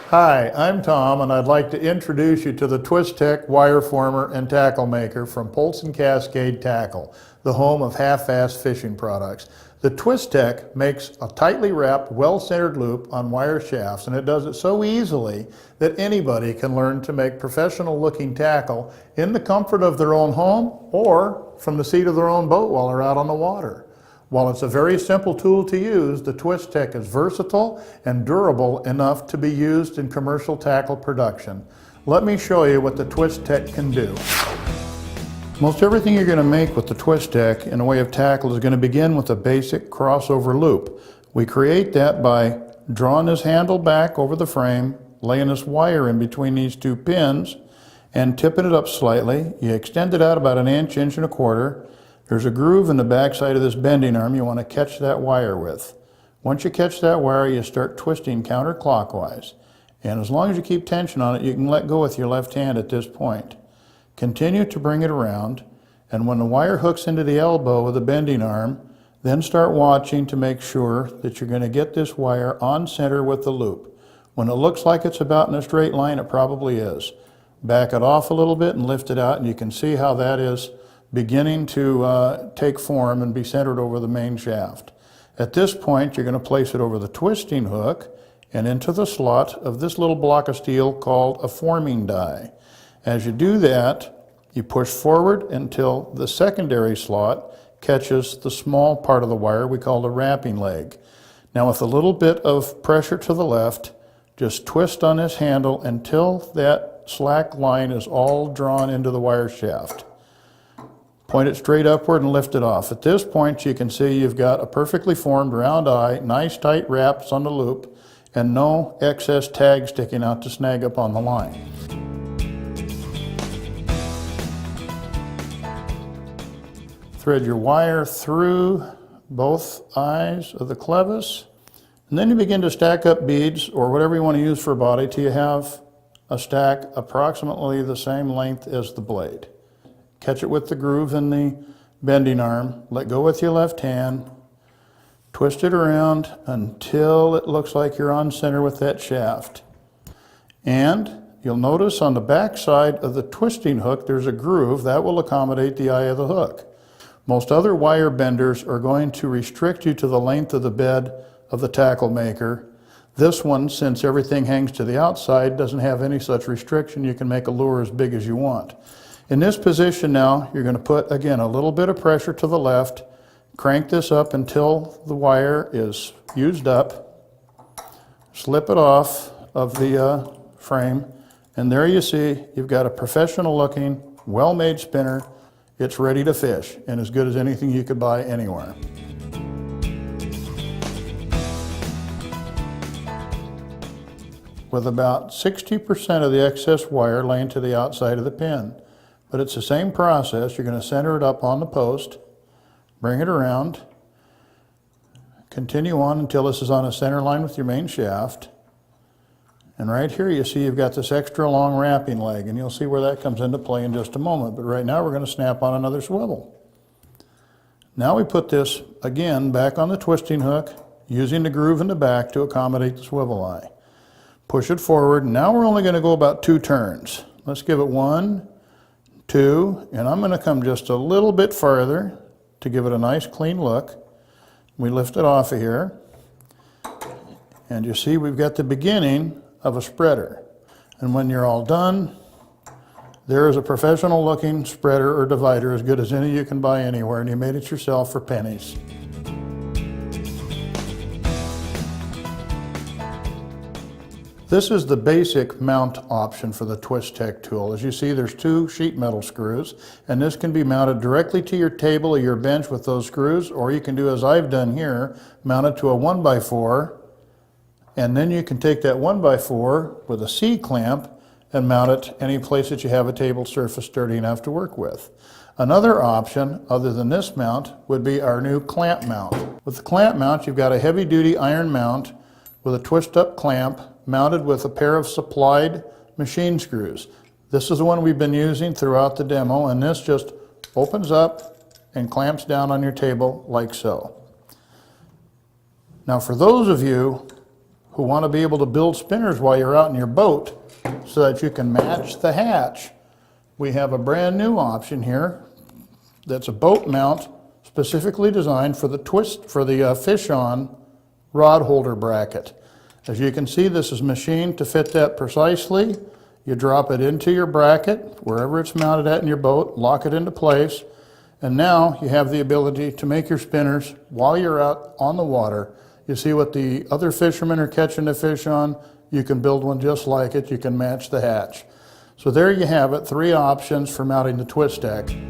Hi, I'm Tom, and I'd like to introduce you to the TwisTech wire former and tackle maker from Polson Cascade Tackle, the home of half-fast fishing products. The TwisTech makes a tightly wrapped, well-centered loop on wire shafts, and it does it so easily that anybody can learn to make professional-looking tackle in the comfort of their own home or from the seat of their own boat while they're out on the water. While it's a very simple tool to use, the TwisTech is versatile and durable enough to be used in commercial tackle production. Let me show you what the TwisTech can do. Most everything you're going to make with the TwisTech in the way of tackle is going to begin with a basic crossover loop. We create that by drawing this handle back over the frame, laying this wire in between these two pins, and tipping it up slightly. You extend it out about an inch, inch and a quarter. There's a groove in the back side of this bending arm you want to catch that wire with. Once you catch that wire, you start twisting counterclockwise. And as long as you keep tension on it, you can let go with your left hand at this point. Continue to bring it around, and when the wire hooks into the elbow of the bending arm, then start watching to make sure that you're going to get this wire on center with the loop. When it looks like it's about in a straight line, it probably is. Back it off a little bit and lift it out, and you can see how that is beginning to take form and be centered over the main shaft. At this point, you're going to place it over the twisting hook and into the slot of this little block of steel called a forming die. As you do that, you push forward until the secondary slot catches the small part of the wire we call the wrapping leg. Now, with a little bit of pressure to the left, just twist on this handle until that slack line is all drawn into the wire shaft. Point it straight upward and lift it off. At this point, you can see you've got a perfectly formed round eye, nice tight wraps on the loop, and no excess tag sticking out to snag up on the line. Thread your wire through both eyes of the clevis, and then you begin to stack up beads or whatever you want to use for a body till you have a stack approximately the same length as the blade. Catch it with the groove in the bending arm, let go with your left hand, twist it around until it looks like you're on center with that shaft. And you'll notice on the back side of the twisting hook there's a groove that will accommodate the eye of the hook. Most other wire benders are going to restrict you to the length of the bed of the tackle maker. This one, since everything hangs to the outside, doesn't have any such restriction. You can make a lure as big as you want. In this position now, you're going to put, again, a little bit of pressure to the left, crank this up until the wire is used up, slip it off of the frame, and there you see you've got a professional looking, well-made spinner. It's ready to fish and as good as anything you could buy anywhere. With about 60% of the excess wire laying to the outside of the pin. But it's the same process. You're going to center it up on the post, bring it around, continue on until this is on a center line with your main shaft. And right here you see you've got this extra long wrapping leg, and you'll see where that comes into play in just a moment. But right now we're going to snap on another swivel. Now we put this again back on the twisting hook, using the groove in the back to accommodate the swivel eye. Push it forward. Now we're only going to go about 2 turns. Let's give it 1, 2, and I'm going to come just a little bit farther to give it a nice clean look. We lift it off of here, and you see we've got the beginning of a spreader. And when you're all done, there is a professional looking spreader or divider as good as any you can buy anywhere, and you made it yourself for pennies. This is the basic mount option for the TwisTech tool. As you see, there's 2 sheet metal screws, and this can be mounted directly to your table or your bench with those screws, or you can do as I've done here, mount it to a 1x4, and then you can take that 1x4 with a C-clamp and mount it any place that you have a table surface sturdy enough to work with. Another option, other than this mount, would be our new clamp mount. With the clamp mount, you've got a heavy-duty iron mount with a twist-up clamp mounted with a pair of supplied machine screws. This is the one we've been using throughout the demo, and this just opens up and clamps down on your table like so. Now, for those of you who want to be able to build spinners while you're out in your boat so that you can match the hatch, we have a brand new option here that's a boat mount specifically designed for the fish-on rod holder bracket. As you can see, this is machined to fit that precisely. You drop it into your bracket, wherever it's mounted at in your boat, lock it into place, and now you have the ability to make your spinners while you're out on the water. You see what the other fishermen are catching the fish on, you can build one just like it, you can match the hatch. So there you have it, 3 options for mounting the TwisTech.